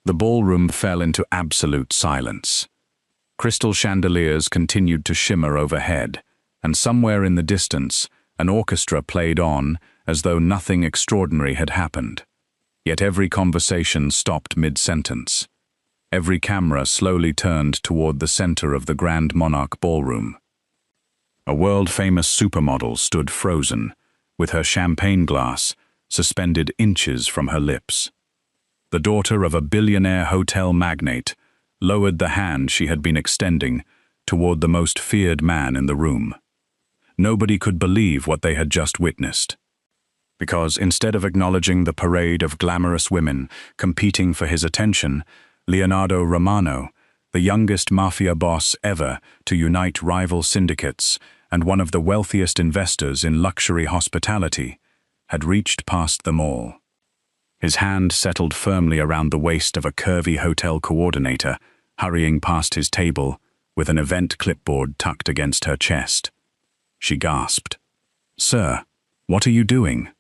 The ballroom fell into absolute silence. Crystal chandeliers continued to shimmer overhead, and somewhere in the distance, an orchestra played on as though nothing extraordinary had happened. Yet every conversation stopped mid-sentence. Every camera slowly turned toward the center of the Grand Monarch ballroom. A world-famous supermodel stood frozen, with her champagne glass suspended inches from her lips. The daughter of a billionaire hotel magnate lowered the hand she had been extending toward the most feared man in the room. Nobody could believe what they had just witnessed. Because instead of acknowledging the parade of glamorous women competing for his attention, Leonardo Romano, the youngest mafia boss ever to unite rival syndicates and one of the wealthiest investors in luxury hospitality, had reached past them all. His hand settled firmly around the waist of a curvy hotel coordinator, hurrying past his table with an event clipboard tucked against her chest. She gasped, "Sir, what are you doing?"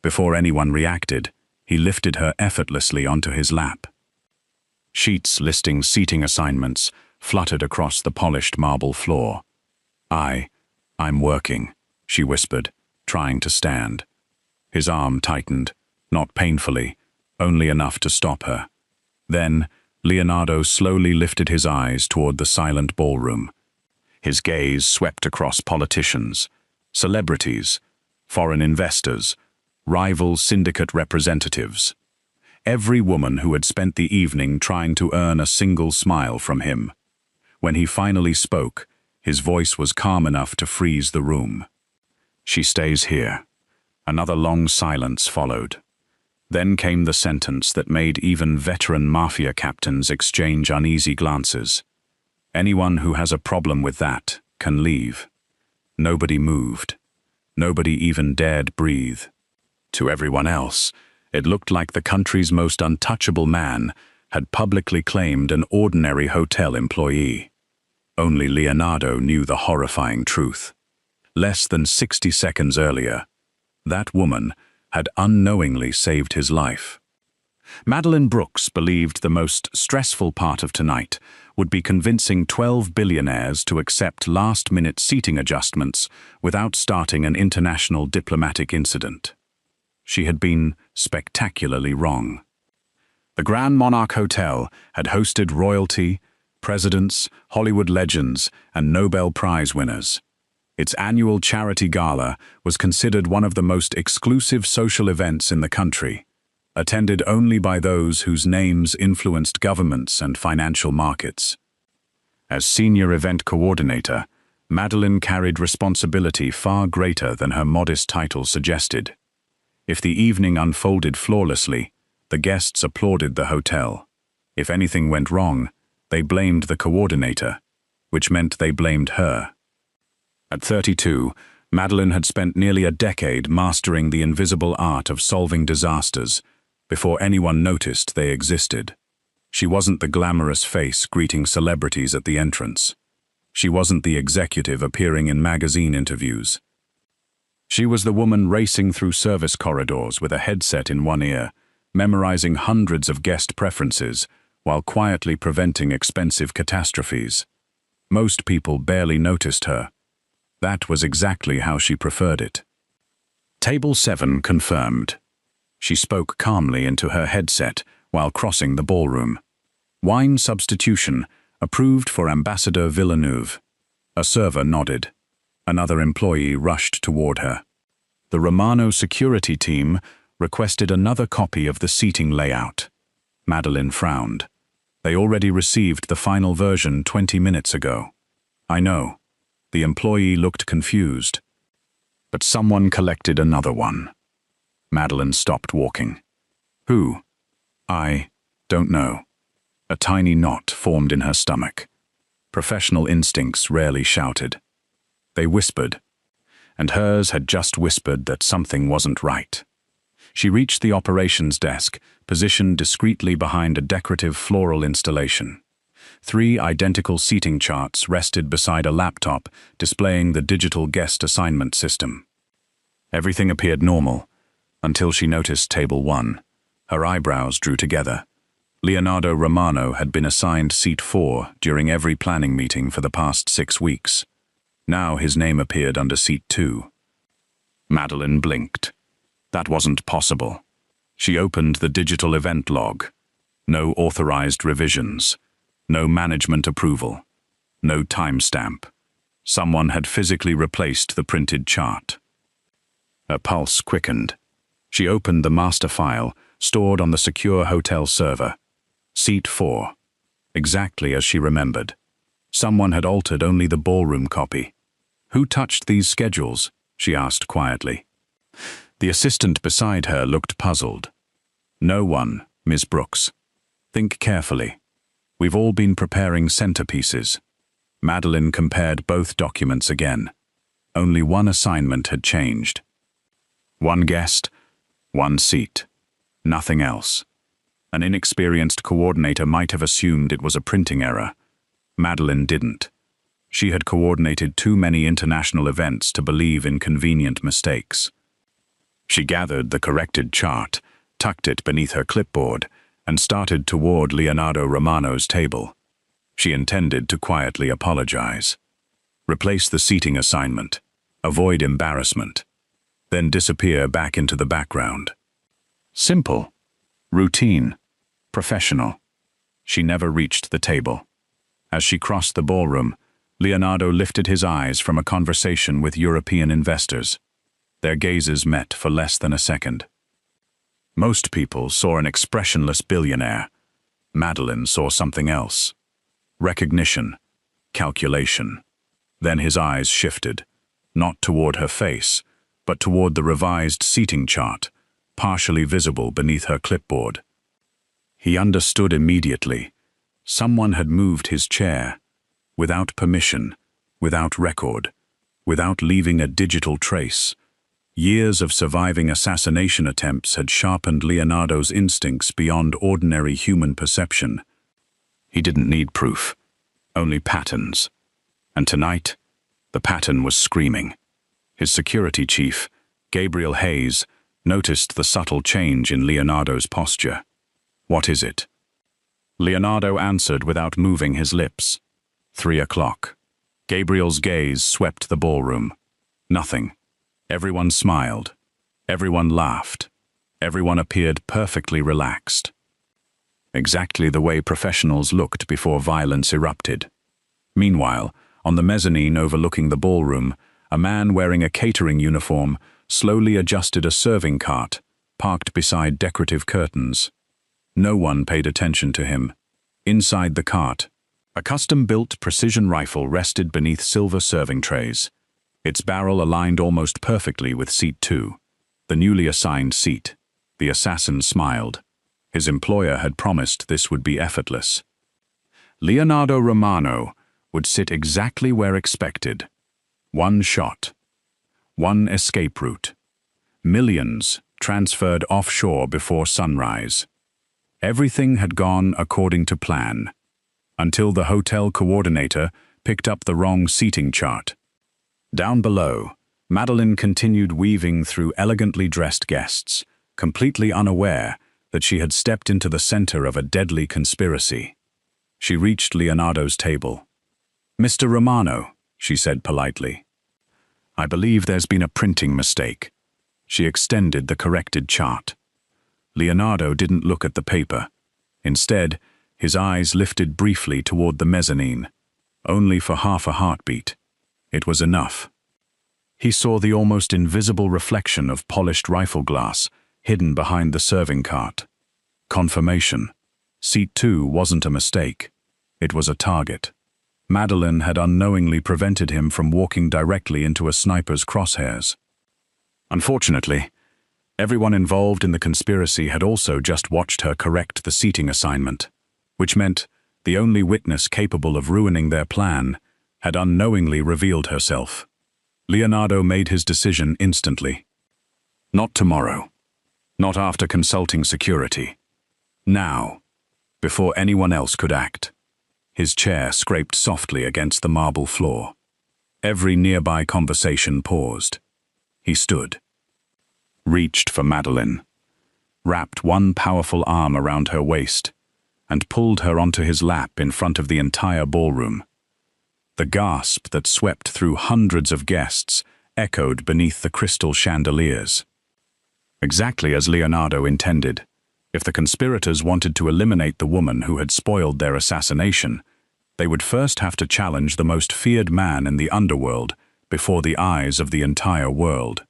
Before anyone reacted, he lifted her effortlessly onto his lap. Sheets listing seating assignments fluttered across the polished marble floor. I'm working," she whispered, trying to stand. His arm tightened, not painfully, only enough to stop her. Then, Leonardo slowly lifted his eyes toward the silent ballroom. His gaze swept across politicians, celebrities, foreign investors, rival syndicate representatives. Every woman who had spent the evening trying to earn a single smile from him. When he finally spoke, his voice was calm enough to freeze the room. "She stays here." Another long silence followed. Then came the sentence that made even veteran mafia captains exchange uneasy glances. "Anyone who has a problem with that can leave." Nobody moved. Nobody even dared breathe. To everyone else, it looked like the country's most untouchable man had publicly claimed an ordinary hotel employee. Only Leonardo knew the horrifying truth. Less than 60 seconds earlier, that woman had unknowingly saved his life. Madeline Brooks believed the most stressful part of tonight would be convincing 12 billionaires to accept last-minute seating adjustments without starting an international diplomatic incident. She had been spectacularly wrong. The Grand Monarch Hotel had hosted royalty, presidents, Hollywood legends, and Nobel Prize winners. Its annual charity gala was considered one of the most exclusive social events in the country, attended only by those whose names influenced governments and financial markets. As senior event coordinator, Madeline carried responsibility far greater than her modest title suggested. If the evening unfolded flawlessly, the guests applauded the hotel. If anything went wrong, they blamed the coordinator, which meant they blamed her. At 32, Madeline had spent nearly a decade mastering the invisible art of solving disasters before anyone noticed they existed. She wasn't the glamorous face greeting celebrities at the entrance. She wasn't the executive appearing in magazine interviews. She was the woman racing through service corridors with a headset in one ear, memorizing hundreds of guest preferences while quietly preventing expensive catastrophes. Most people barely noticed her. That was exactly how she preferred it. Table 7 confirmed. She spoke calmly into her headset while crossing the ballroom. Wine substitution, approved for Ambassador Villeneuve. A server nodded. Another employee rushed toward her. The Romano security team requested another copy of the seating layout. Madeline frowned. They already received the final version 20 minutes ago. "I know." The employee looked confused. But someone collected another one. Madeline stopped walking. "Who?" "I don't know." A tiny knot formed in her stomach. Professional instincts rarely shouted. They whispered, and hers had just whispered that something wasn't right. She reached the operations desk, positioned discreetly behind a decorative floral installation. 3 identical seating charts rested beside a laptop displaying the digital guest assignment system. Everything appeared normal, until she noticed table 1. Her eyebrows drew together. Leonardo Romano had been assigned seat 4 during every planning meeting for the past 6 weeks. Now his name appeared under seat 2. Madeline blinked. That wasn't possible. She opened the digital event log. No authorized revisions. No management approval. No timestamp. Someone had physically replaced the printed chart. Her pulse quickened. She opened the master file, stored on the secure hotel server. Seat 4. Exactly as she remembered. Someone had altered only the ballroom copy. Who touched these schedules? She asked quietly. The assistant beside her looked puzzled. No one, Miss Brooks. Think carefully. We've all been preparing centerpieces. Madeline compared both documents again. Only one assignment had changed. One guest, one seat. Nothing else. An inexperienced coordinator might have assumed it was a printing error. Madeline didn't. She had coordinated too many international events to believe in convenient mistakes. She gathered the corrected chart, tucked it beneath her clipboard, and started toward Leonardo Romano's table. She intended to quietly apologize. Replace the seating assignment. Avoid embarrassment. Then disappear back into the background. Simple. Routine. Professional. She never reached the table. As she crossed the ballroom, Leonardo lifted his eyes from a conversation with European investors. Their gazes met for less than a second. Most people saw an expressionless billionaire. Madeline saw something else. Recognition. Calculation. Then his eyes shifted, not toward her face, but toward the revised seating chart, partially visible beneath her clipboard. He understood immediately. Someone had moved his chair, without permission, without record, without leaving a digital trace. Years of surviving assassination attempts had sharpened Leonardo's instincts beyond ordinary human perception. He didn't need proof, only patterns. And tonight, the pattern was screaming. His security chief, Gabriel Hayes, noticed the subtle change in Leonardo's posture. "What is it?" Leonardo answered without moving his lips. 3 o'clock. Gabriel's gaze swept the ballroom. Nothing. Everyone smiled. Everyone laughed. Everyone appeared perfectly relaxed. Exactly the way professionals looked before violence erupted. Meanwhile, on the mezzanine overlooking the ballroom, a man wearing a catering uniform slowly adjusted a serving cart, parked beside decorative curtains. No one paid attention to him. Inside the cart, a custom-built precision rifle rested beneath silver serving trays. Its barrel aligned almost perfectly with seat 2, the newly assigned seat. The assassin smiled. His employer had promised this would be effortless. Leonardo Romano would sit exactly where expected. One shot. One escape route. Millions transferred offshore before sunrise. Everything had gone according to plan, until the hotel coordinator picked up the wrong seating chart. Down below, Madeline continued weaving through elegantly dressed guests, completely unaware that she had stepped into the center of a deadly conspiracy. She reached Leonardo's table. "Mr. Romano," she said politely. "I believe there's been a printing mistake." She extended the corrected chart. Leonardo didn't look at the paper. Instead, his eyes lifted briefly toward the mezzanine, only for half a heartbeat. It was enough. He saw the almost invisible reflection of polished rifle glass hidden behind the serving cart. Confirmation. Seat 2 wasn't a mistake. It was a target. Madeline had unknowingly prevented him from walking directly into a sniper's crosshairs. Unfortunately, everyone involved in the conspiracy had also just watched her correct the seating assignment, which meant the only witness capable of ruining their plan had unknowingly revealed herself. Leonardo made his decision instantly. Not tomorrow. Not after consulting security. Now, before anyone else could act. His chair scraped softly against the marble floor. Every nearby conversation paused. He stood. Reached for Madeline. Wrapped one powerful arm around her waist. and pulled her onto his lap in front of the entire ballroom. The gasp that swept through hundreds of guests echoed beneath the crystal chandeliers. Exactly as Leonardo intended. If the conspirators wanted to eliminate the woman who had spoiled their assassination, they would first have to challenge the most feared man in the underworld before the eyes of the entire world.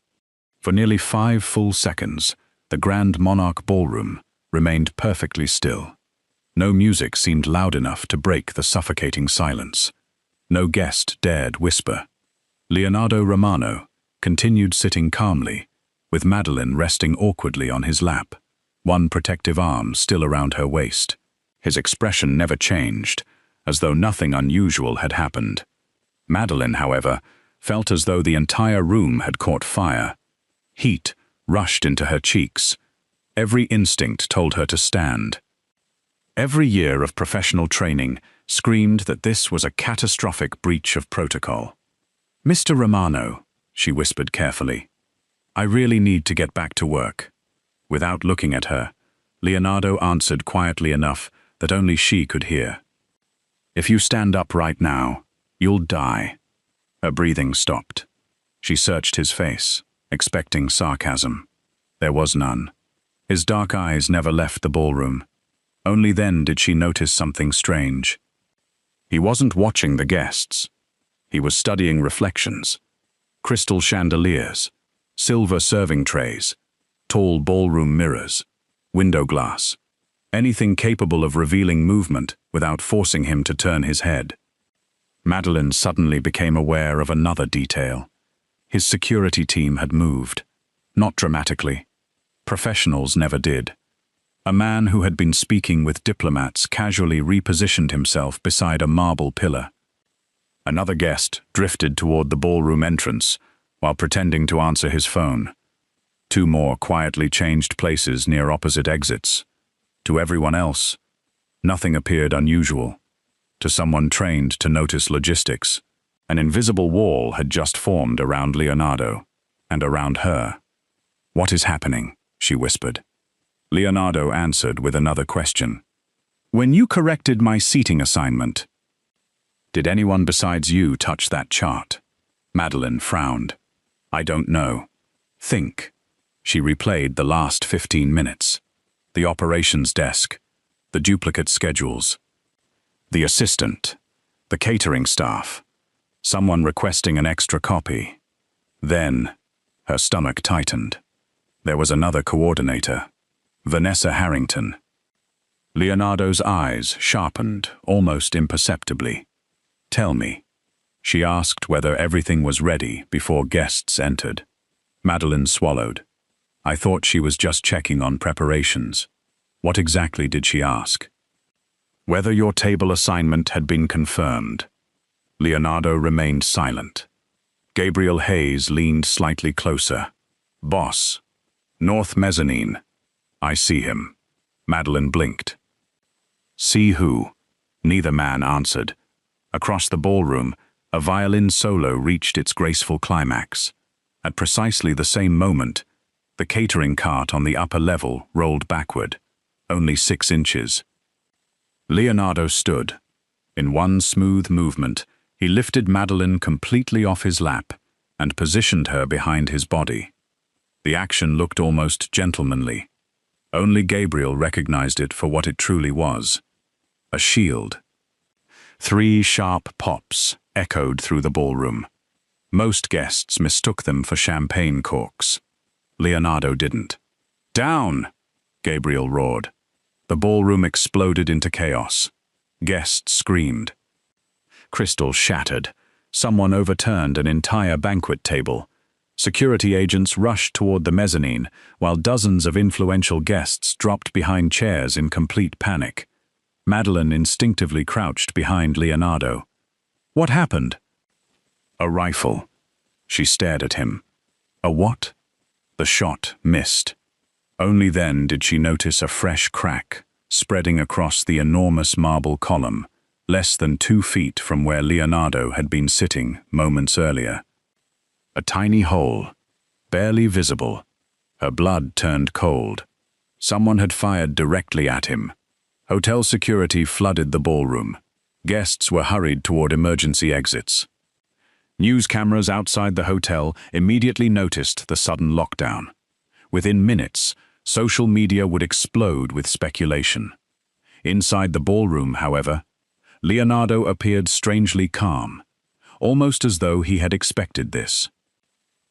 For nearly 5 full seconds, the Grand Monarch Ballroom remained perfectly still. No music seemed loud enough to break the suffocating silence. No guest dared whisper. Leonardo Romano continued sitting calmly, with Madeline resting awkwardly on his lap, one protective arm still around her waist. His expression never changed, as though nothing unusual had happened. Madeline, however, felt as though the entire room had caught fire. Heat rushed into her cheeks. Every instinct told her to stand. Every year of professional training screamed that this was a catastrophic breach of protocol. "Mr. Romano," she whispered carefully, "I really need to get back to work." Without looking at her, Leonardo answered quietly enough that only she could hear. "If you stand up right now, you'll die." Her breathing stopped. She searched his face, expecting sarcasm. There was none. His dark eyes never left the ballroom. Only then did she notice something strange. He wasn't watching the guests. He was studying reflections. Crystal chandeliers, silver serving trays, tall ballroom mirrors, window glass. Anything capable of revealing movement without forcing him to turn his head. Madeline suddenly became aware of another detail. His security team had moved. Not dramatically. Professionals never did. A man who had been speaking with diplomats casually repositioned himself beside a marble pillar. Another guest drifted toward the ballroom entrance while pretending to answer his phone. 2 more quietly changed places near opposite exits. To everyone else, nothing appeared unusual. To someone trained to notice logistics, an invisible wall had just formed around Leonardo and around her. "What is happening?" she whispered. Leonardo answered with another question. "When you corrected my seating assignment, did anyone besides you touch that chart?" Madeline frowned. "I don't know. Think." She replayed the last 15 minutes. The operations desk, the duplicate schedules, the assistant, the catering staff, someone requesting an extra copy. Then, her stomach tightened. There was another coordinator, Vanessa Harrington. Leonardo's eyes sharpened almost imperceptibly. "Tell me." She asked whether everything was ready before guests entered. Madeline swallowed. "I thought she was just checking on preparations." What exactly did she ask? "Whether your table assignment had been confirmed." Leonardo remained silent. Gabriel Hayes leaned slightly closer. "Boss. North mezzanine. I see him." Madeline blinked. "See who?" Neither man answered. Across the ballroom, a violin solo reached its graceful climax. At precisely the same moment, the catering cart on the upper level rolled backward, only 6 inches. Leonardo stood. In one smooth movement, he lifted Madeline completely off his lap and positioned her behind his body. The action looked almost gentlemanly. Only Gabriel recognized it for what it truly was: a shield. 3 sharp pops echoed through the ballroom. Most guests mistook them for champagne corks. Leonardo didn't. "Down!" Gabriel roared. The ballroom exploded into chaos. Guests screamed. Crystal shattered. Someone overturned an entire banquet table. Security agents rushed toward the mezzanine, while dozens of influential guests dropped behind chairs in complete panic. Madeline instinctively crouched behind Leonardo. "What happened?" "A rifle." She stared at him. "A what?" The shot missed. Only then did she notice a fresh crack spreading across the enormous marble column, less than 2 feet from where Leonardo had been sitting moments earlier. A tiny hole, barely visible. Her blood turned cold. Someone had fired directly at him. Hotel security flooded the ballroom. Guests were hurried toward emergency exits. News cameras outside the hotel immediately noticed the sudden lockdown. Within minutes, social media would explode with speculation. Inside the ballroom, however, Leonardo appeared strangely calm, almost as though he had expected this.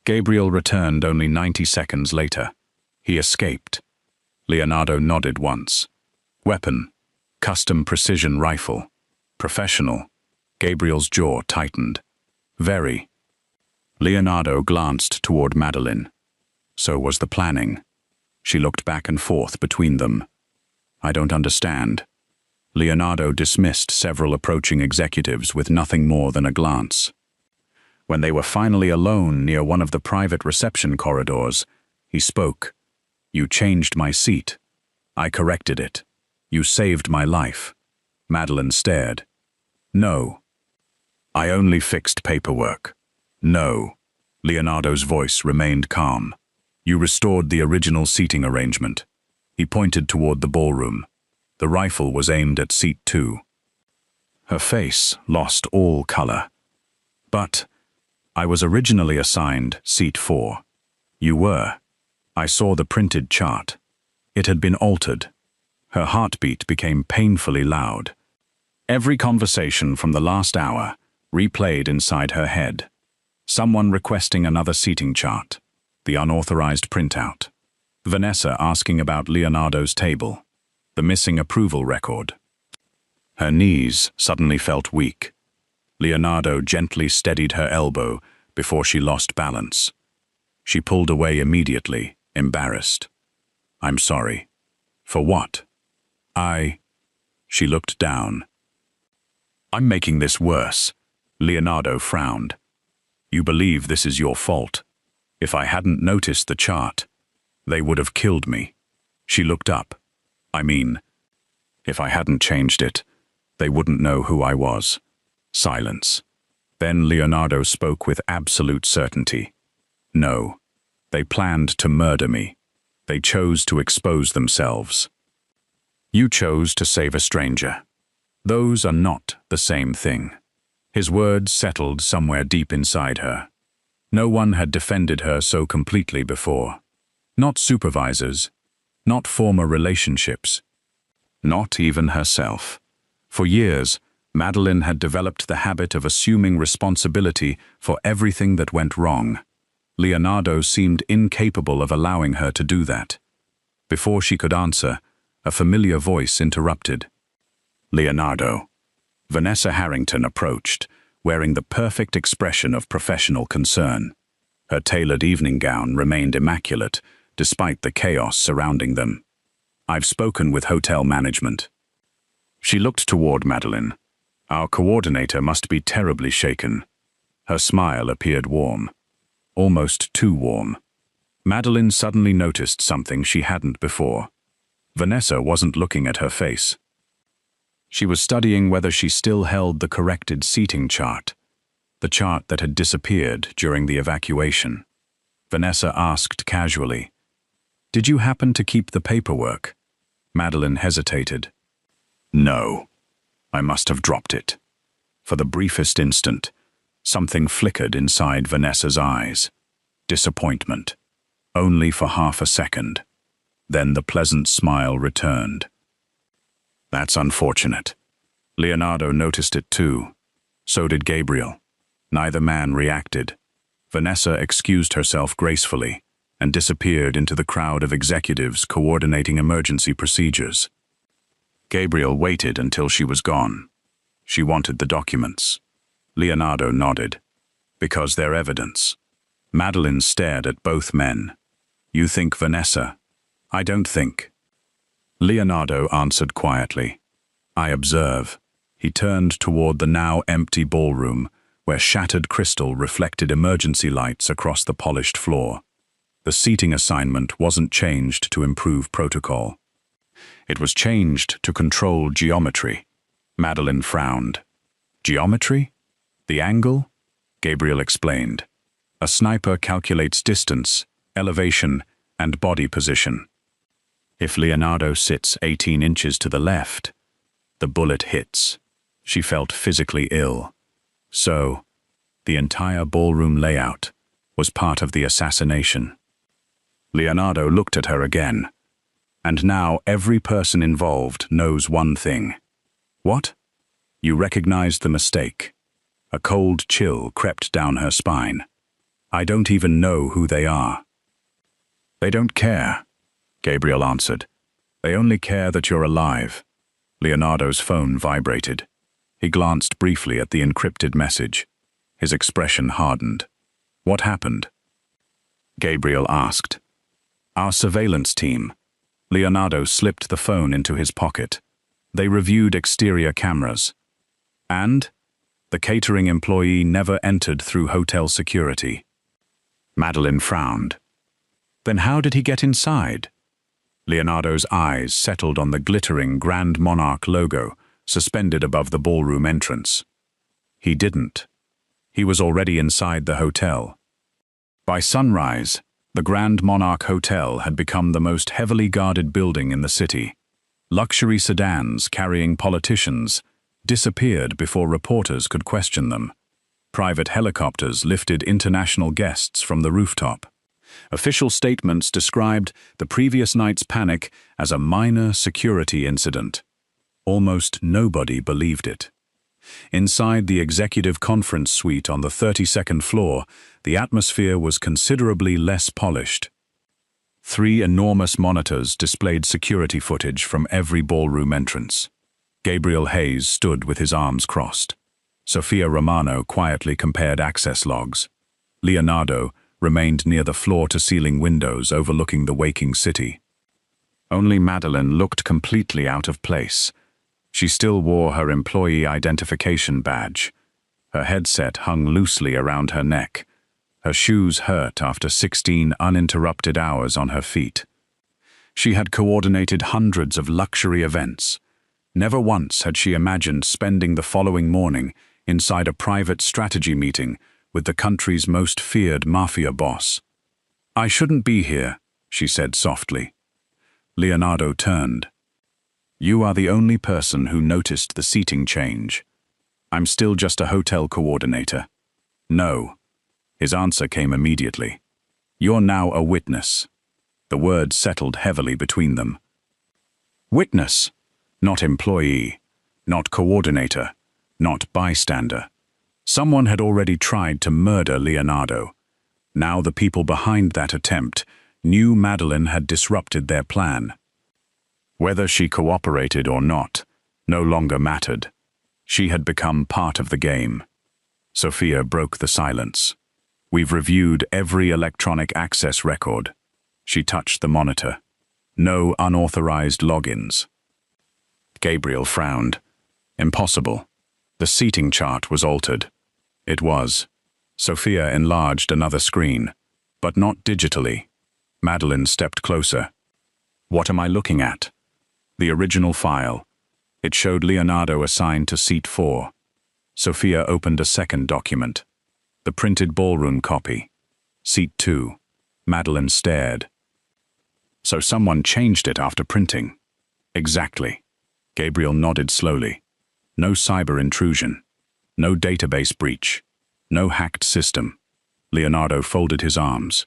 Gabriel returned only 90 seconds later. He escaped. Leonardo nodded once. Weapon, custom precision rifle. Professional. Gabriel's jaw tightened. Very. Leonardo glanced toward Madeline. So was the planning. She looked back and forth between them. I don't understand. Leonardo dismissed several approaching executives with nothing more than a glance. When they were finally alone near one of the private reception corridors, he spoke. You changed my seat. I corrected it. You saved my life. Madeline stared. No. I only fixed paperwork. No. Leonardo's voice remained calm. You restored the original seating arrangement. He pointed toward the ballroom. The rifle was aimed at seat 2. Her face lost all color. But I was originally assigned seat 4. You were. I saw the printed chart. It had been altered. Her heartbeat became painfully loud. Every conversation from the last hour replayed inside her head. Someone requesting another seating chart. The unauthorized printout. Vanessa asking about Leonardo's table. The missing approval record. Her knees suddenly felt weak. Leonardo gently steadied her elbow before she lost balance. She pulled away immediately, embarrassed. I'm sorry. For what? She looked down. I'm making this worse. Leonardo frowned. You believe this is your fault. If I hadn't noticed the chart, they would have killed me. She looked up. I mean, if I hadn't changed it, they wouldn't know who I was. Silence. Then Leonardo spoke with absolute certainty. No. They planned to murder me. They chose to expose themselves. You chose to save a stranger. Those are not the same thing. His words settled somewhere deep inside her. No one had defended her so completely before. Not supervisors, not former relationships, not even herself. For years, Madeline had developed the habit of assuming responsibility for everything that went wrong. Leonardo seemed incapable of allowing her to do that. Before she could answer, a familiar voice interrupted. Leonardo. Vanessa Harrington approached, wearing the perfect expression of professional concern. Her tailored evening gown remained immaculate, despite the chaos surrounding them. I've spoken with hotel management. She looked toward Madeline. Our coordinator must be terribly shaken. Her smile appeared warm. Almost too warm. Madeline suddenly noticed something she hadn't before. Vanessa wasn't looking at her face. She was studying whether she still held the corrected seating chart, the chart that had disappeared during the evacuation. Vanessa asked casually, "Did you happen to keep the paperwork?" Madeline hesitated. No. I must have dropped it. For the briefest instant, something flickered inside Vanessa's eyes. Disappointment. Only for half a second. Then the pleasant smile returned. That's unfortunate. Leonardo noticed it too. So did Gabriel. Neither man reacted. Vanessa excused herself gracefully and disappeared into the crowd of executives coordinating emergency procedures. Gabriel waited until she was gone. She wanted the documents. Leonardo nodded. Because they're evidence. Madeline stared at both men. You think Vanessa? I don't think. Leonardo answered quietly. I observe. He turned toward the now empty ballroom, where shattered crystal reflected emergency lights across the polished floor. The seating assignment wasn't changed to improve protocol. It was changed to control geometry. Madeline frowned. Geometry? The angle? Gabriel explained. A sniper calculates distance, elevation, and body position. If Leonardo sits 18 inches to the left, the bullet hits. She felt physically ill. So, the entire ballroom layout was part of the assassination. Leonardo looked at her again. And now every person involved knows one thing. What? You recognized the mistake. A cold chill crept down her spine. I don't even know who they are. They don't care, Gabriel answered. They only care that you're alive. Leonardo's phone vibrated. He glanced briefly at the encrypted message. His expression hardened. What happened? Gabriel asked. Our surveillance team. Leonardo slipped the phone into his pocket. They reviewed exterior cameras. And the catering employee never entered through hotel security. Madeline frowned. Then how did he get inside? Leonardo's eyes settled on the glittering Grand Monarch logo suspended above the ballroom entrance. He didn't. He was already inside the hotel. By sunrise, the Grand Monarch Hotel had become the most heavily guarded building in the city. Luxury sedans carrying politicians disappeared before reporters could question them. Private helicopters lifted international guests from the rooftop. Official statements described the previous night's panic as a minor security incident. Almost nobody believed it. Inside the executive conference suite on the 32nd floor, the atmosphere was considerably less polished. 3 enormous monitors displayed security footage from every ballroom entrance. Gabriel Hayes stood with his arms crossed. Sophia Romano quietly compared access logs. Leonardo remained near the floor-to-ceiling windows overlooking the waking city. Only Madeline looked completely out of place. She still wore her employee identification badge. Her headset hung loosely around her neck. Her shoes hurt after 16 uninterrupted hours on her feet. She had coordinated hundreds of luxury events. Never once had she imagined spending the following morning inside a private strategy meeting with the country's most feared Mafia boss. I shouldn't be here, she said softly. Leonardo turned. You are the only person who noticed the seating change. I'm still just a hotel coordinator. No. His answer came immediately. You're now a witness. The word settled heavily between them. Witness, not employee, not coordinator, not bystander. Someone had already tried to murder Leonardo. Now the people behind that attempt knew Madeline had disrupted their plan. Whether she cooperated or not no longer mattered. She had become part of the game. Sophia broke the silence. We've reviewed every electronic access record. She touched the monitor. No unauthorized logins. Gabriel frowned. Impossible. The seating chart was altered. It was. Sophia enlarged another screen, but not digitally. Madeline stepped closer. What am I looking at? The original file. It showed Leonardo assigned to seat 4. Sophia opened a second document. The printed ballroom copy. Seat 2. Madeline stared. So someone changed it after printing. Exactly. Gabriel nodded slowly. No cyber intrusion. No database breach. No hacked system. Leonardo folded his arms.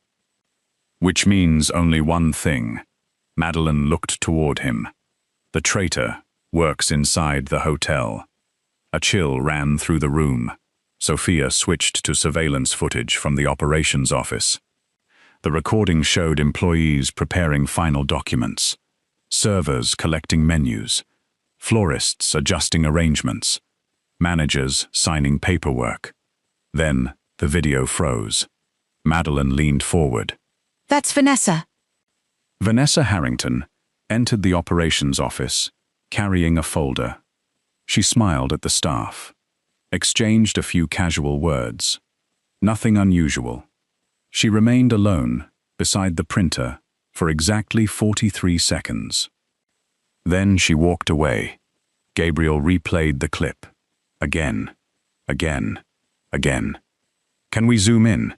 Which means only one thing. Madeline looked toward him. The traitor works inside the hotel. A chill ran through the room. Sophia switched to surveillance footage from the operations office. The recording showed employees preparing final documents, servers collecting menus, florists adjusting arrangements, managers signing paperwork. Then the video froze. Madeline leaned forward. That's Vanessa. Vanessa Harrington entered the operations office, carrying a folder. She smiled at the staff, exchanged a few casual words. Nothing unusual. She remained alone beside the printer for exactly 43 seconds. Then she walked away. Gabriel replayed the clip. Again, again, again. Can we zoom in?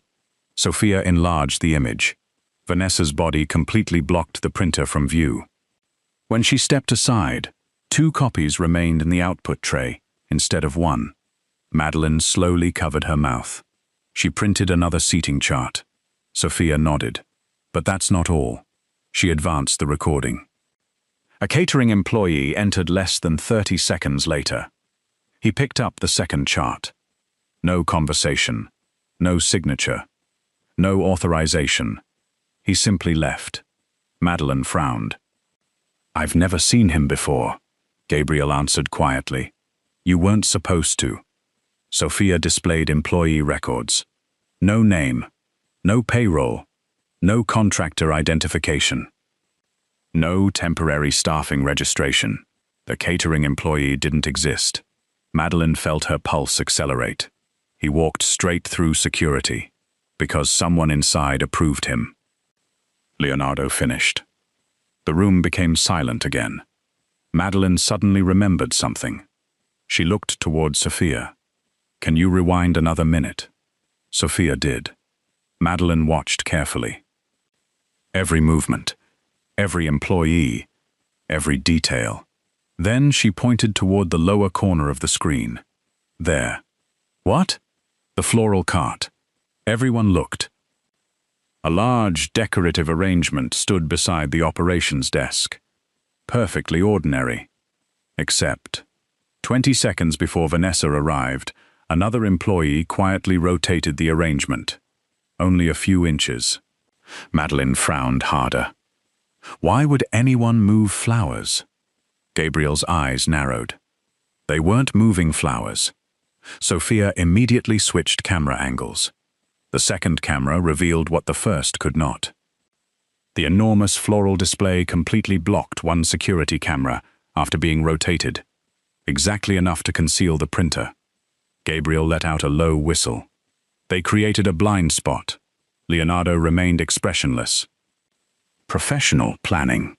Sophia enlarged the image. Vanessa's body completely blocked the printer from view. When she stepped aside, 2 copies remained in the output tray instead of 1. Madeline slowly covered her mouth. She printed another seating chart. Sophia nodded. But that's not all. She advanced the recording. A catering employee entered less than 30 seconds later. He picked up the second chart. No conversation, no signature, no authorization. He simply left. Madeline frowned. "I've never seen him before," Gabriel answered quietly. "You weren't supposed to." Sophia displayed employee records. No name, no payroll, no contractor identification. No temporary staffing registration. The catering employee didn't exist. Madeline felt her pulse accelerate. He walked straight through security, because someone inside approved him. Leonardo finished. The room became silent again. Madeline suddenly remembered something. She looked toward Sophia. "Can you rewind another minute?" Sophia did. Madeline watched carefully. Every movement, every employee, every detail. Then she pointed toward the lower corner of the screen. There. What? The floral cart. Everyone looked. A large, decorative arrangement stood beside the operations desk. Perfectly ordinary. Except, 20 seconds before Vanessa arrived, another employee quietly rotated the arrangement. Only a few inches. Madeline frowned harder. Why would anyone move flowers? Gabriel's eyes narrowed. They weren't moving flowers. Sophia immediately switched camera angles. The second camera revealed what the first could not. The enormous floral display completely blocked one security camera after being rotated, exactly enough to conceal the printer. Gabriel let out a low whistle. They created a blind spot. Leonardo remained expressionless. Professional planning.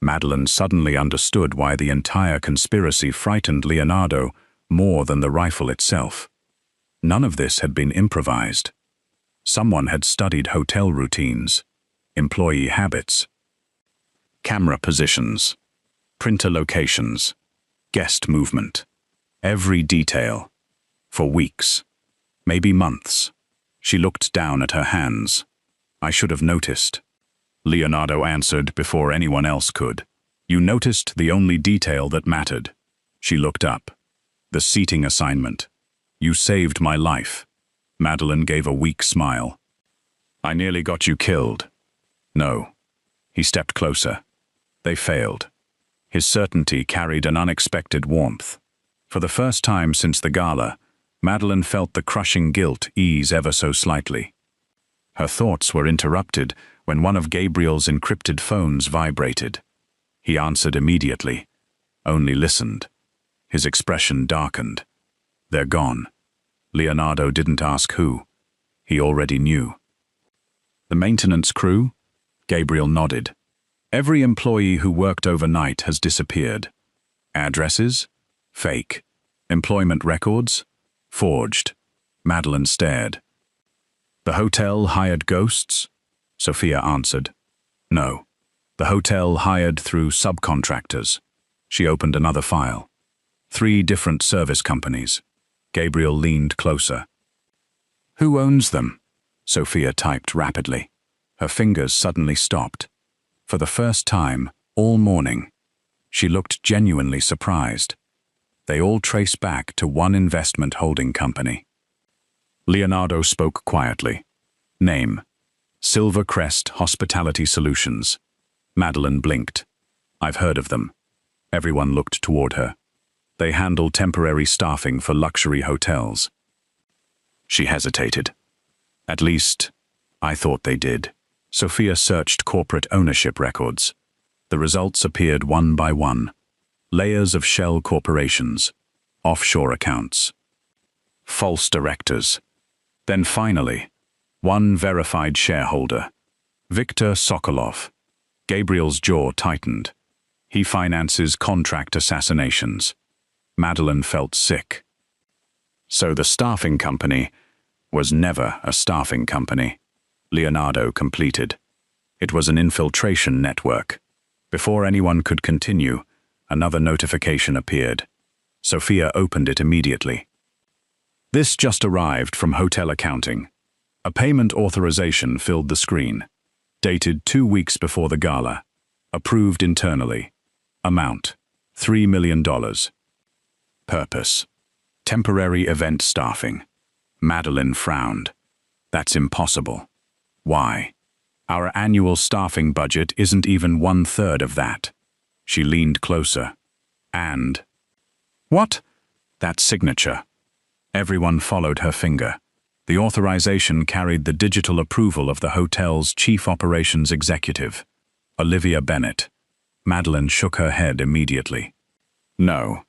Madeline suddenly understood why the entire conspiracy frightened Leonardo more than the rifle itself. None of this had been improvised. Someone had studied hotel routines, employee habits, camera positions, printer locations, guest movement, every detail. For weeks, maybe months. She looked down at her hands. "I should have noticed." Leonardo answered before anyone else could. "You noticed the only detail that mattered." She looked up. "The seating assignment. You saved my life." Madeline gave a weak smile. "I nearly got you killed." "No." He stepped closer. They failed. His certainty carried an unexpected warmth. For the first time since the gala, Madeline felt the crushing guilt ease ever so slightly. Her thoughts were interrupted when one of Gabriel's encrypted phones vibrated. He answered immediately, only listened. His expression darkened. "They're gone." Leonardo didn't ask who. He already knew. "The maintenance crew?" Gabriel nodded. "Every employee who worked overnight has disappeared. Addresses? Fake. Employment records? Forged." Madeline stared. "The hotel hired ghosts?" Sophia answered. "No. The hotel hired through subcontractors." She opened another file. 3 different service companies. Gabriel leaned closer. "Who owns them?" Sophia typed rapidly. Her fingers suddenly stopped. For the first time, all morning, she looked genuinely surprised. They all trace back to one investment holding company. Leonardo spoke quietly. "Name: Silvercrest Hospitality Solutions." Madeline blinked. "I've heard of them." Everyone looked toward her. "They handle temporary staffing for luxury hotels." She hesitated. "At least, I thought they did." Sophia searched corporate ownership records. The results appeared one by one. Layers of shell corporations, offshore accounts, false directors. Then finally, one verified shareholder, Viktor Sokolov. Gabriel's jaw tightened. He finances contract assassinations. Madeline felt sick. So the staffing company was never a staffing company. Leonardo completed. It was an infiltration network. Before anyone could continue, another notification appeared. Sophia opened it immediately. This just arrived from hotel accounting. A payment authorization filled the screen. Dated 2 weeks before the gala. Approved internally. Amount: $3 million. Purpose: temporary event staffing. Madeline frowned. That's impossible. Why? Our annual staffing budget isn't even 1/3 of that. She leaned closer. And... What? That signature. Everyone followed her finger. The authorization carried the digital approval of the hotel's chief operations executive, Olivia Bennett. Madeline shook her head immediately. No.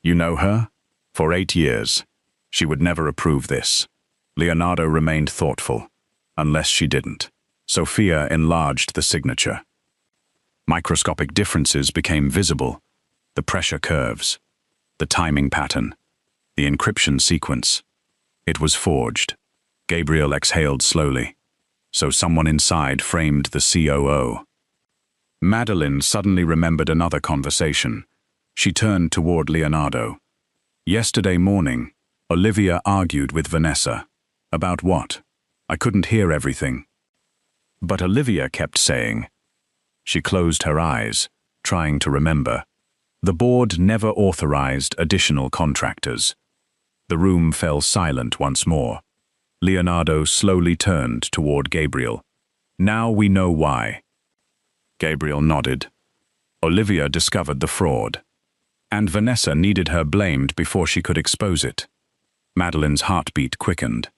You know her? For 8 years. She would never approve this. Leonardo remained thoughtful. Unless she didn't. Sophia enlarged the signature. Microscopic differences became visible. The pressure curves. The timing pattern. The encryption sequence. It was forged. Gabriel exhaled slowly. So someone inside framed the COO. Madeline suddenly remembered another conversation. She turned toward Leonardo. Yesterday morning, Olivia argued with Vanessa. About what? I couldn't hear everything. But Olivia kept saying. She closed her eyes, trying to remember. The board never authorized additional contractors. The room fell silent once more. Leonardo slowly turned toward Gabriel. Now we know why. Gabriel nodded. Olivia discovered the fraud. And Vanessa needed her blamed before she could expose it. Madeline's heartbeat quickened.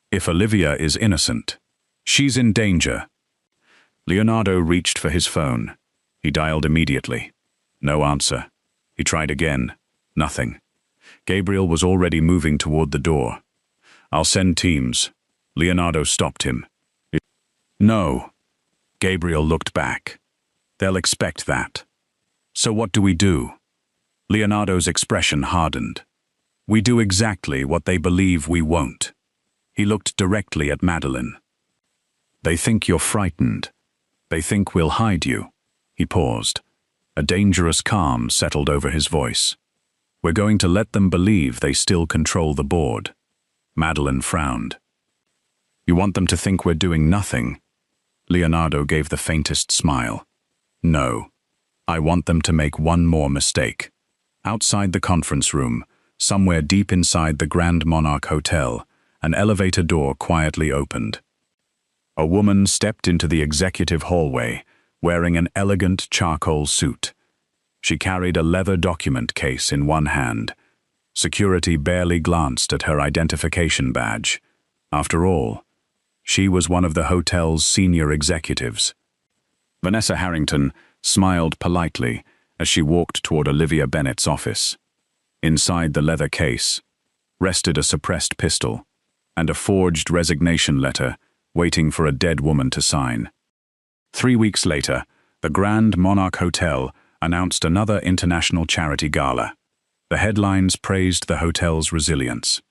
If Olivia is innocent, she's in danger. Leonardo reached for his phone. He dialed immediately. No answer. He tried again. Nothing. Gabriel was already moving toward the door. I'll send teams. Leonardo stopped him. No. Gabriel looked back. They'll expect that. So what do we do? Leonardo's expression hardened. We do exactly what they believe we won't. He looked directly at Madeline. They think you're frightened. They think we'll hide you. He paused. A dangerous calm settled over his voice. We're going to let them believe they still control the board. Madeline frowned. You want them to think we're doing nothing? Leonardo gave the faintest smile. No. I want them to make one more mistake. Outside the conference room, somewhere deep inside the Grand Monarch Hotel, an elevator door quietly opened. A woman stepped into the executive hallway, wearing an elegant charcoal suit. She carried a leather document case in one hand. Security barely glanced at her identification badge. After all, she was one of the hotel's senior executives. Vanessa Harrington smiled politely as she walked toward Olivia Bennett's office. Inside the leather case rested a suppressed pistol and a forged resignation letter waiting for a dead woman to sign. 3 weeks later, the Grand Monarch Hotel announced another international charity gala. The headlines praised the hotel's resilience.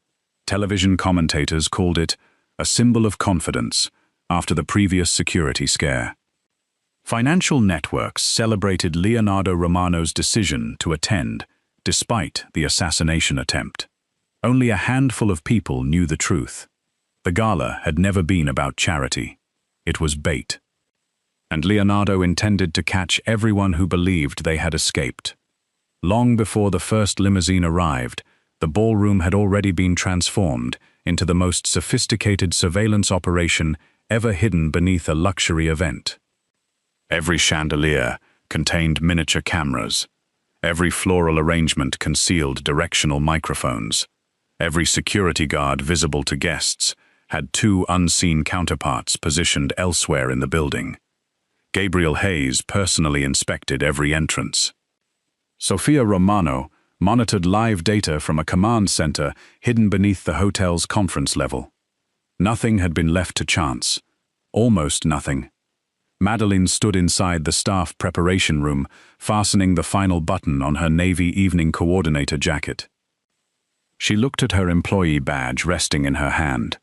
Television commentators called it a symbol of confidence after the previous security scare. Financial networks celebrated Leonardo Romano's decision to attend, despite the assassination attempt. Only a handful of people knew the truth. The gala had never been about charity. It was bait. And Leonardo intended to catch everyone who believed they had escaped. Long before the first limousine arrived, the ballroom had already been transformed into the most sophisticated surveillance operation ever hidden beneath a luxury event. Every chandelier contained miniature cameras. Every floral arrangement concealed directional microphones. Every security guard visible to guests had 2 unseen counterparts positioned elsewhere in the building. Gabriel Hayes personally inspected every entrance. Sophia Romano monitored live data from a command center hidden beneath the hotel's conference level. Nothing had been left to chance. Almost nothing. Madeline stood inside the staff preparation room, fastening the final button on her Navy evening coordinator jacket. She looked at her employee badge resting in her hand.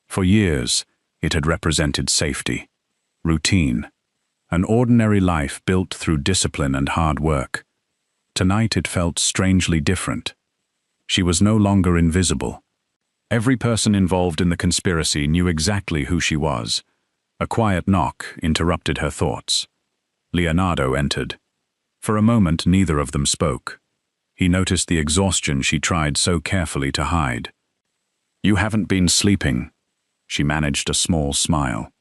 For years, it had represented safety, routine, An ordinary life built through discipline and hard work. Tonight it felt strangely different. She was no longer invisible. Every person involved in the conspiracy knew exactly who she was. A quiet knock interrupted her thoughts. Leonardo entered. For a moment, neither of them spoke. He noticed the exhaustion she tried so carefully to hide. "You haven't been sleeping." She managed a small smile.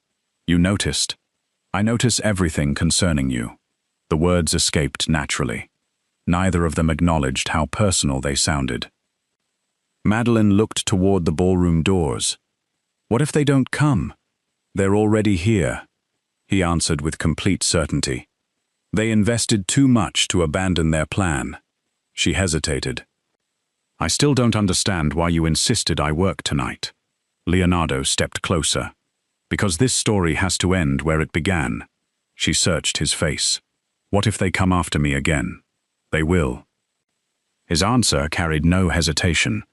"You noticed." "I notice everything concerning you." The words escaped naturally. Neither of them acknowledged how personal they sounded. Madeline looked toward the ballroom doors. "What if they don't come?" "They're already here," he answered with complete certainty. "They invested too much to abandon their plan." She hesitated. "I still don't understand why you insisted I work tonight." Leonardo stepped closer. "Because this story has to end where it began." She searched his face. "What if they come after me again?" "They will." His answer carried no hesitation.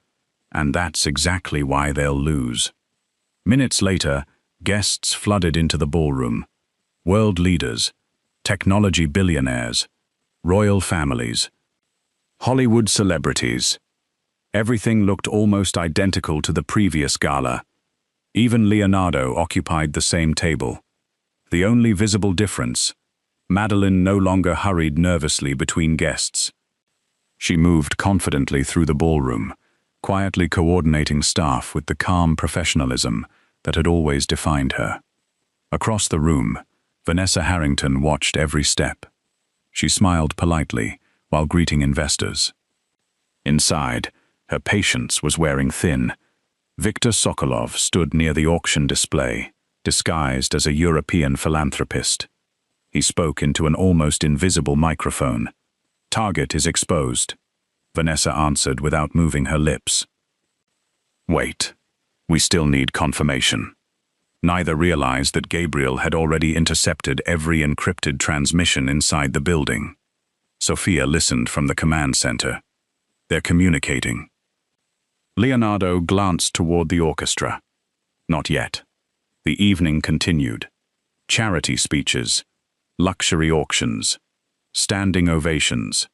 "And that's exactly why they'll lose." Minutes later, guests flooded into the ballroom. World leaders, technology billionaires, royal families, Hollywood celebrities. Everything looked almost identical to the previous gala. Even Leonardo occupied the same table. The only visible difference, Madeline no longer hurried nervously between guests. She moved confidently through the ballroom, quietly coordinating staff with the calm professionalism that had always defined her. Across the room, Vanessa Harrington watched every step. She smiled politely while greeting investors. Inside, her patience was wearing thin. Viktor Sokolov stood near the auction display, disguised as a European philanthropist. He spoke into an almost invisible microphone. "Target is exposed," Vanessa answered without moving her lips. "Wait, we still need confirmation." Neither realized that Gabriel had already intercepted every encrypted transmission inside the building. Sophia listened from the command center. "They're communicating." Leonardo glanced toward the orchestra. Not yet. The evening continued. Charity speeches, luxury auctions, standing ovations.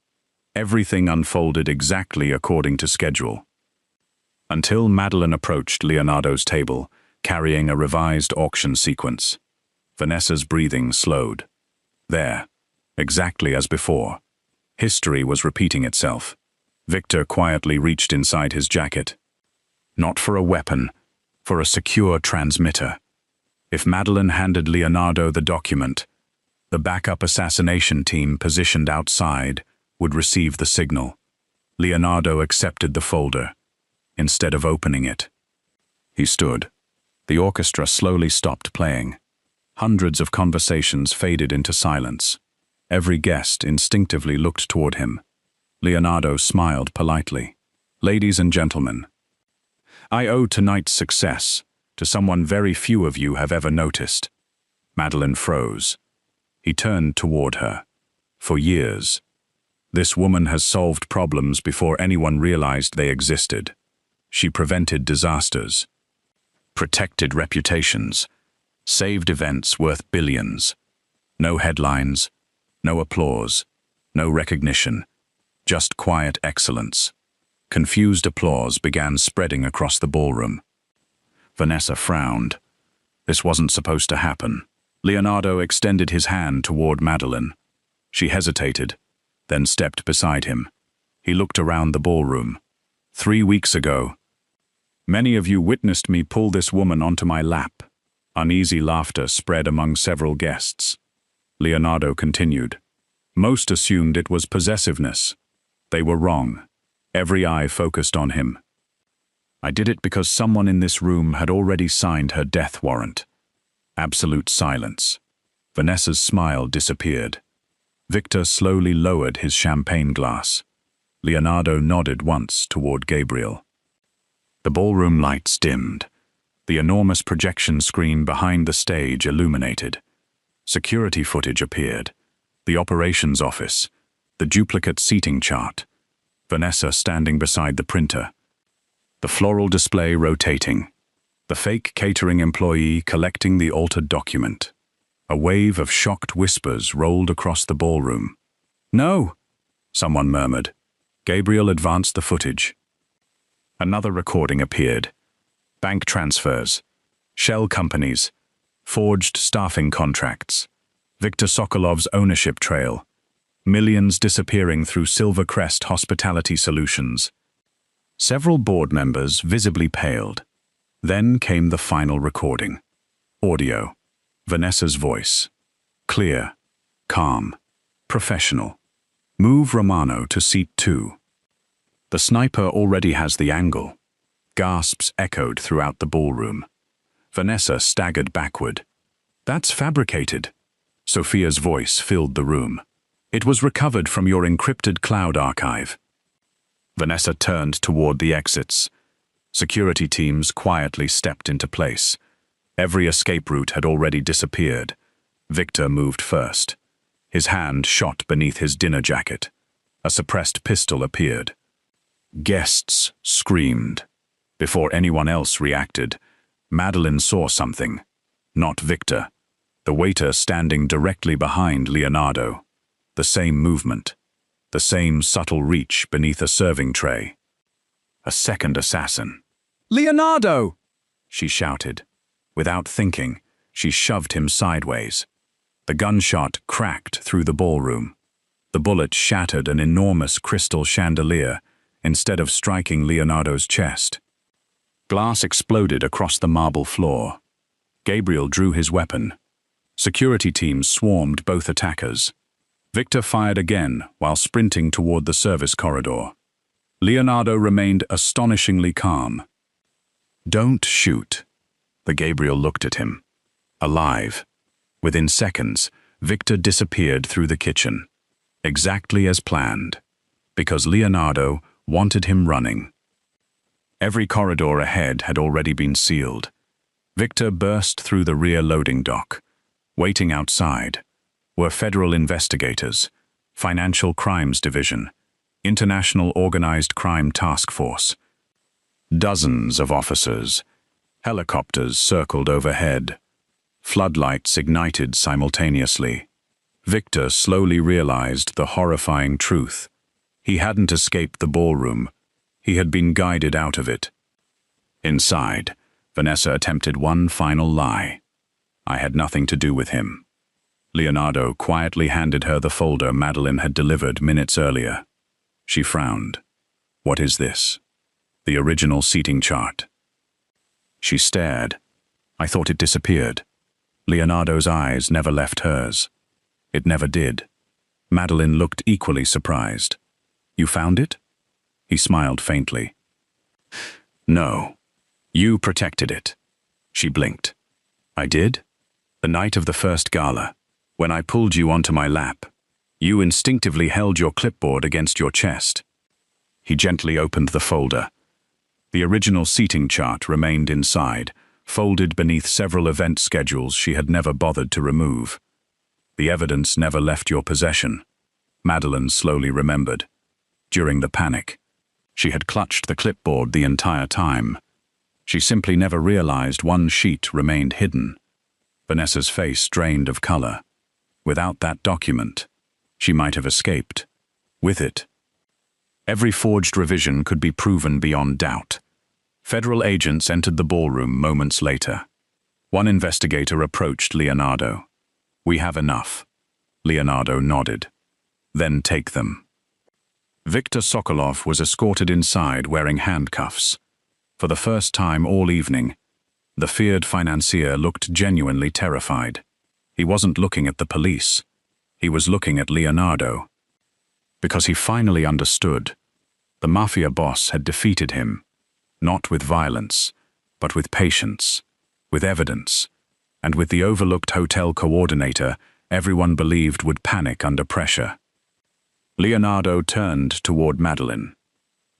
Everything unfolded exactly according to schedule. Until Madeline approached Leonardo's table, carrying a revised auction sequence. Vanessa's breathing slowed. There, exactly as before. History was repeating itself. Victor quietly reached inside his jacket. Not for a weapon, for a secure transmitter. If Madeline handed Leonardo the document, the backup assassination team positioned outside would receive the signal. Leonardo accepted the folder, instead of opening it. He stood. The orchestra slowly stopped playing. Hundreds of conversations faded into silence. Every guest instinctively looked toward him. Leonardo smiled politely. "Ladies and gentlemen, I owe tonight's success to someone very few of you have ever noticed." Madeline froze. He turned toward her. "For years, this woman has solved problems before anyone realized they existed. She prevented disasters, protected reputations, saved events worth billions. No headlines, no applause, no recognition, just quiet excellence." Confused applause began spreading across the ballroom. Vanessa frowned. This wasn't supposed to happen. Leonardo extended his hand toward Madeline. She hesitated, then stepped beside him. He looked around the ballroom. 3 weeks ago, many of you witnessed me pull this woman onto my lap. Uneasy laughter spread among several guests. Leonardo continued. Most assumed it was possessiveness. They were wrong. Every eye focused on him. I did it because someone in this room had already signed her death warrant. Absolute silence. Vanessa's smile disappeared. Victor slowly lowered his champagne glass. Leonardo nodded once toward Gabriel. The ballroom lights dimmed. The enormous projection screen behind the stage illuminated. Security footage appeared. The operations office. The duplicate seating chart. Vanessa standing beside the printer. The floral display rotating. The fake catering employee collecting the altered document. A wave of shocked whispers rolled across the ballroom. "No!" someone murmured. Gabriel advanced the footage. Another recording appeared. Bank transfers, shell companies, forged staffing contracts, Viktor Sokolov's ownership trail, millions disappearing through Silvercrest Hospitality Solutions. Several board members visibly paled. Then came the final recording. Audio. Vanessa's voice. Clear, calm, professional. "Move Romano to seat 2. The sniper already has the angle." Gasps echoed throughout the ballroom. Vanessa staggered backward. "That's fabricated." Sophia's voice filled the room. "It was recovered from your encrypted cloud archive." Vanessa turned toward the exits. Security teams quietly stepped into place. Every escape route had already disappeared. Victor moved first. His hand shot beneath his dinner jacket. A suppressed pistol appeared. Guests screamed. Before anyone else reacted, Madeleine saw something. Not Victor. The waiter standing directly behind Leonardo. The same movement. The same subtle reach beneath a serving tray. A second assassin. "Leonardo!" she shouted. Without thinking, she shoved him sideways. The gunshot cracked through the ballroom. The bullet shattered an enormous crystal chandelier instead of striking Leonardo's chest. Glass exploded across the marble floor. Gabriel drew his weapon. Security teams swarmed both attackers. Victor fired again while sprinting toward the service corridor. Leonardo remained astonishingly calm. "Don't shoot." The Gabriel looked at him. Alive. Within seconds, Victor disappeared through the kitchen. Exactly as planned. Because Leonardo wanted him running. Every corridor ahead had already been sealed. Victor burst through the rear loading dock. Waiting outside were federal investigators, Financial Crimes Division, International Organized Crime Task Force. Dozens of officers. Helicopters circled overhead. Floodlights ignited simultaneously. Victor slowly realized the horrifying truth. He hadn't escaped the ballroom. He had been guided out of it. Inside, Vanessa attempted one final lie. "I had nothing to do with him." Leonardo quietly handed her the folder Madeleine had delivered minutes earlier. She frowned. "What is this?" "The original seating chart." She stared. "I thought it disappeared." Leonardo's eyes never left hers. It never did. Madeleine looked equally surprised. "You found it?" He smiled faintly. "No. You protected it." She blinked. "I did? The night of the first gala, when I pulled you onto my lap, you instinctively held your clipboard against your chest." He gently opened the folder. The original seating chart remained inside, folded beneath several event schedules she had never bothered to remove. "The evidence never left your possession," Madeleine slowly remembered. During the panic, she had clutched the clipboard the entire time. She simply never realized one sheet remained hidden. Vanessa's face drained of color. Without that document, she might have escaped. With it, every forged revision could be proven beyond doubt. Federal agents entered the ballroom moments later. One investigator approached Leonardo. "We have enough." Leonardo nodded. "Then take them." Viktor Sokolov was escorted inside wearing handcuffs. For the first time all evening, the feared financier looked genuinely terrified. He wasn't looking at the police. He was looking at Leonardo. Because he finally understood. The Mafia boss had defeated him. Not with violence, but with patience, with evidence, and with the overlooked hotel coordinator everyone believed would panic under pressure. Leonardo turned toward Madeleine,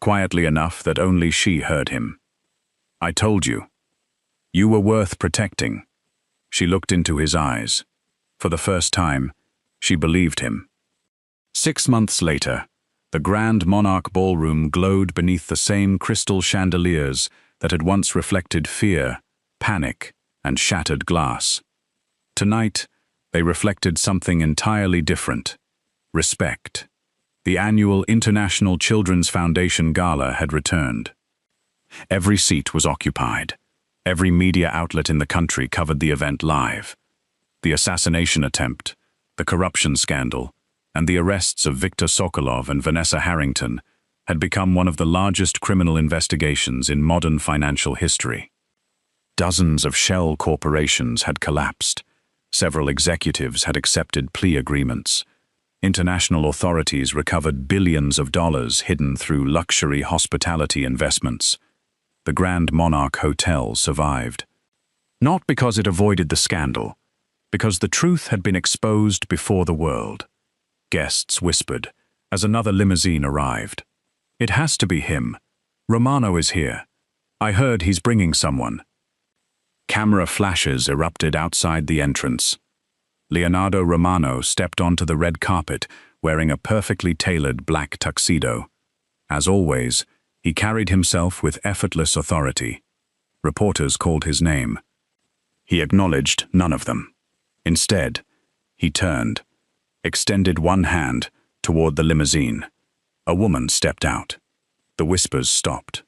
quietly enough that only she heard him. "I told you. You were worth protecting." She looked into his eyes. For the first time, she believed him. 6 months later, the Grand Monarch Ballroom glowed beneath the same crystal chandeliers that had once reflected fear, panic, and shattered glass. Tonight, They reflected something entirely different: respect. The annual International Children's Foundation Gala had returned. Every seat was occupied. Every media outlet in the country covered the event live. The assassination attempt, the corruption scandal, and the arrests of Viktor Sokolov and Vanessa Harrington had become one of the largest criminal investigations in modern financial history. Dozens of shell corporations had collapsed. Several executives had accepted plea agreements. International authorities recovered billions of dollars hidden through luxury hospitality investments. The Grand Monarch Hotel survived. Not because it avoided the scandal, because the truth had been exposed before the world. Guests whispered as another limousine arrived. "It has to be him. Romano is here. I heard he's bringing someone." Camera flashes erupted outside the entrance. Leonardo Romano stepped onto the red carpet wearing a perfectly tailored black tuxedo. As always, he carried himself with effortless authority. Reporters called his name. He acknowledged none of them. Instead, he turned, extended one hand toward the limousine. A woman stepped out. The whispers stopped.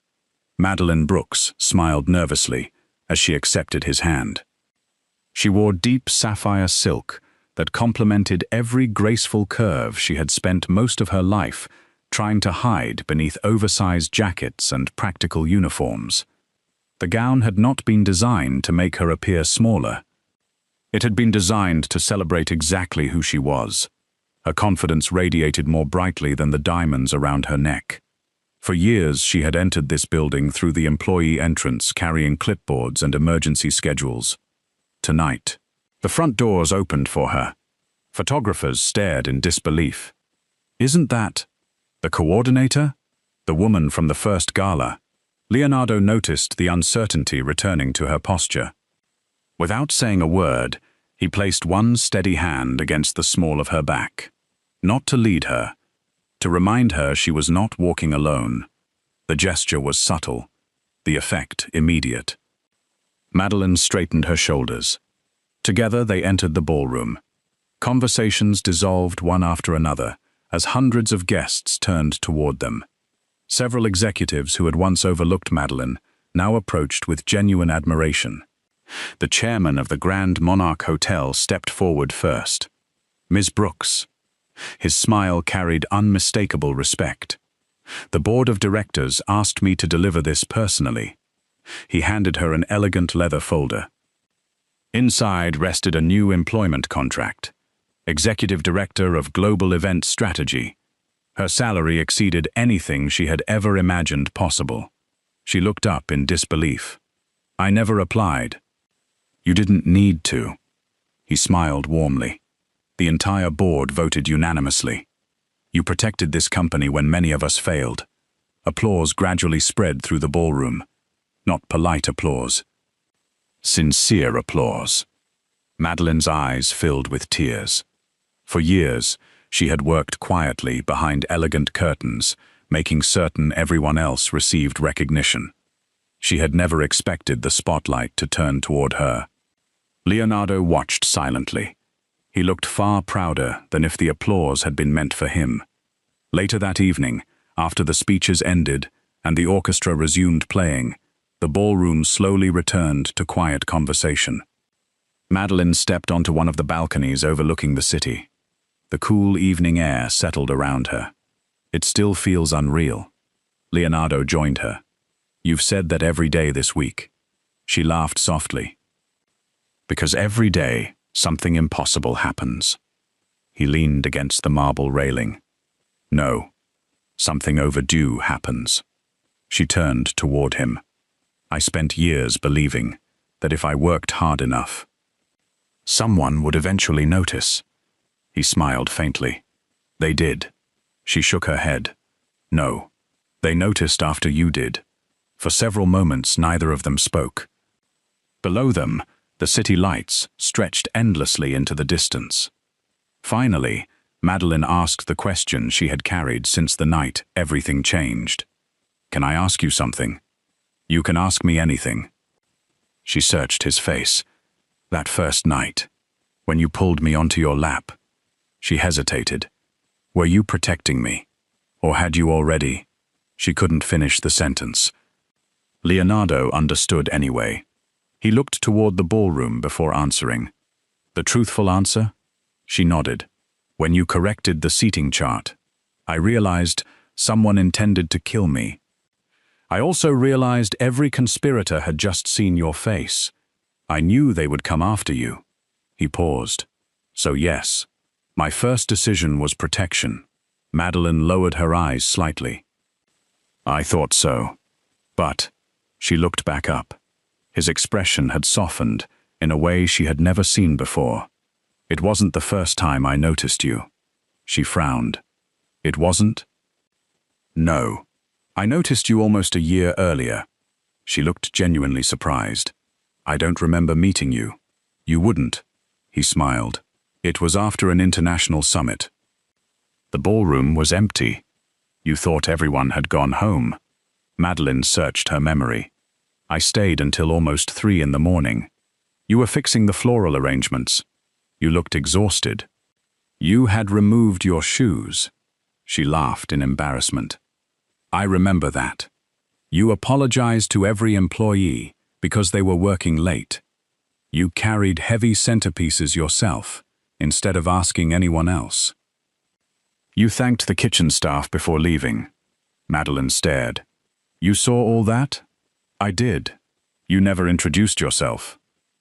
Madeline Brooks smiled nervously as she accepted his hand. She wore deep sapphire silk that complemented every graceful curve she had spent most of her life trying to hide beneath oversized jackets and practical uniforms. The gown had not been designed to make her appear smaller. It had been designed to celebrate exactly who she was. Her confidence radiated more brightly than the diamonds around her neck. For years, she had entered this building through the employee entrance carrying clipboards and emergency schedules. Tonight, the front doors opened for her. Photographers stared in disbelief. "Isn't that the coordinator? The woman from the first gala?" Leonardo noticed the uncertainty returning to her posture. Without saying a word, he placed one steady hand against the small of her back. Not to lead her, to remind her she was not walking alone. The gesture was subtle, the effect immediate. Madeline straightened her shoulders. Together they entered the ballroom. Conversations dissolved one after another as hundreds of guests turned toward them. Several executives who had once overlooked Madeline now approached with genuine admiration. The chairman of the Grand Monarch Hotel stepped forward first. "Ms. Brooks." His smile carried unmistakable respect. "The board of directors asked me to deliver this personally." He handed her an elegant leather folder. Inside rested a new employment contract. Executive Director of Global Event Strategy. Her salary exceeded anything she had ever imagined possible. She looked up in disbelief. "I never applied." "You didn't need to." He smiled warmly. "The entire board voted unanimously. You protected this company when many of us failed." Applause gradually spread through the ballroom. Not polite applause. Sincere applause. Madeline's eyes filled with tears. For years, she had worked quietly behind elegant curtains, making certain everyone else received recognition. She had never expected the spotlight to turn toward her. Leonardo watched silently. He looked far prouder than if the applause had been meant for him. Later that evening, after the speeches ended and the orchestra resumed playing, the ballroom slowly returned to quiet conversation. Madeline stepped onto one of the balconies overlooking the city. The cool evening air settled around her. "It still feels unreal." Leonardo joined her. "You've said that every day this week." She laughed softly. "Because every day, something impossible happens." He leaned against the marble railing. "No, something overdue happens." She turned toward him. "I spent years believing that if I worked hard enough, someone would eventually notice." He smiled faintly. "They did." She shook her head. "No, they noticed after you did." For several moments, neither of them spoke. Below them, the city lights stretched endlessly into the distance. Finally, Madeline asked the question she had carried since the night everything changed. "Can I ask you something?" "You can ask me anything." She searched his face. "That first night, When you pulled me onto your lap. She hesitated. Were you protecting me? Or had you already? She couldn't finish the sentence. Leonardo understood anyway. He looked toward the ballroom before answering. The truthful answer? She nodded. When you corrected the seating chart, I realized someone intended to kill me. I also realized every conspirator had just seen your face. I knew they would come after you. He paused. So yes, my first decision was protection. Madeline lowered her eyes slightly. I thought so. But she looked back up. His expression had softened in a way she had never seen before. It wasn't the first time I noticed you. She frowned. It wasn't? No. I noticed you almost a year earlier. She looked genuinely surprised. I don't remember meeting you. You wouldn't. He smiled. It was after an international summit. The ballroom was empty. You thought everyone had gone home. Madeline searched her memory. I stayed until almost 3 in the morning. You were fixing the floral arrangements. You looked exhausted. You had removed your shoes. She laughed in embarrassment. I remember that. You apologized to every employee because they were working late. You carried heavy centerpieces yourself instead of asking anyone else. You thanked the kitchen staff before leaving. Madeline stared. You saw all that? I did. You never introduced yourself.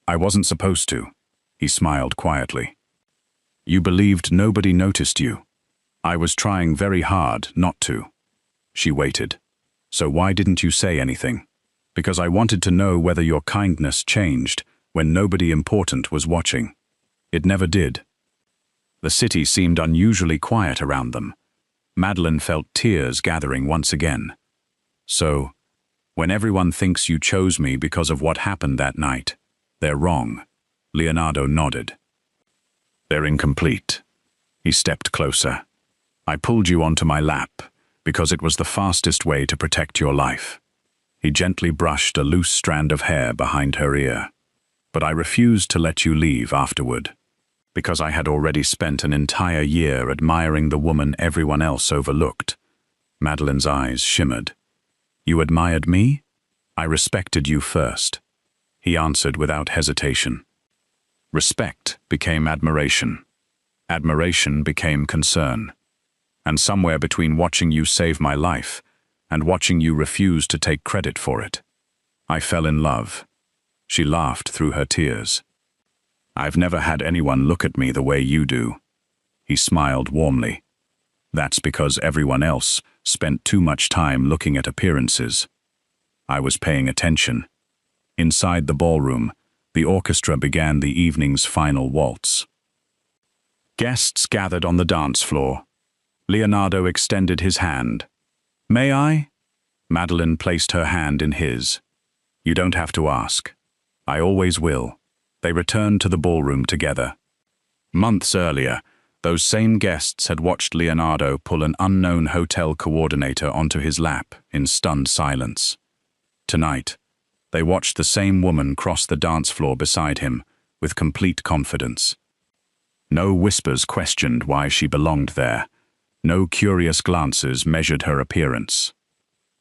I wasn't supposed to. He smiled quietly. You believed nobody noticed you. I was trying very hard not to. She waited. So why didn't you say anything? Because I wanted to know whether your kindness changed when nobody important was watching. It never did. The city seemed unusually quiet around them. Madeline felt tears gathering once again. So, when everyone thinks you chose me because of what happened that night, they're wrong. Leonardo nodded. They're incomplete. He stepped closer. I pulled you onto my lap because it was the fastest way to protect your life. He gently brushed a loose strand of hair behind her ear. But I refused to let you leave afterward, because I had already spent an entire year admiring the woman everyone else overlooked. Madeline's eyes shimmered. You admired me? I respected you first. He answered without hesitation. Respect became admiration. Admiration became concern. And somewhere between watching you save my life and watching you refuse to take credit for it, I fell in love. She laughed through her tears. I've never had anyone look at me the way you do. He smiled warmly. That's because everyone else spent too much time looking at appearances. I was paying attention. Inside the ballroom, the orchestra began the evening's final waltz. Guests gathered on the dance floor. Leonardo extended his hand. May I? Madeline placed her hand in his. You don't have to ask. I always will. They returned to the ballroom together. Months earlier, those same guests had watched Leonardo pull an unknown hotel coordinator onto his lap in stunned silence. Tonight, they watched the same woman cross the dance floor beside him with complete confidence. No whispers questioned why she belonged there. No curious glances measured her appearance.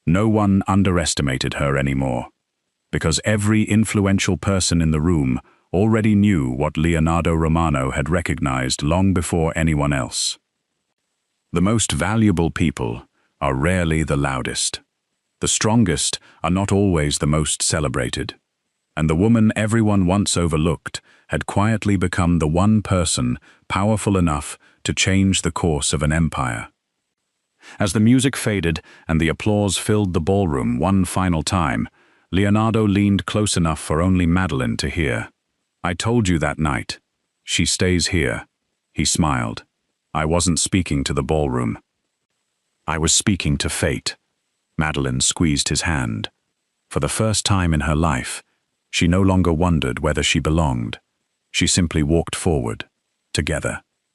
No one underestimated her anymore, because every influential person in the room already knew what Leonardo Romano had recognized long before anyone else. The most valuable people are rarely the loudest. The strongest are not always the most celebrated. And the woman everyone once overlooked had quietly become the one person powerful enough to change the course of an empire. As the music faded and the applause filled the ballroom one final time, Leonardo leaned close enough for only Madeline to hear. I told you that night. She stays here. He smiled. I wasn't speaking to the ballroom. I was speaking to fate. Madeline squeezed his hand. For the first time in her life, she no longer wondered whether she belonged. She simply walked forward, together.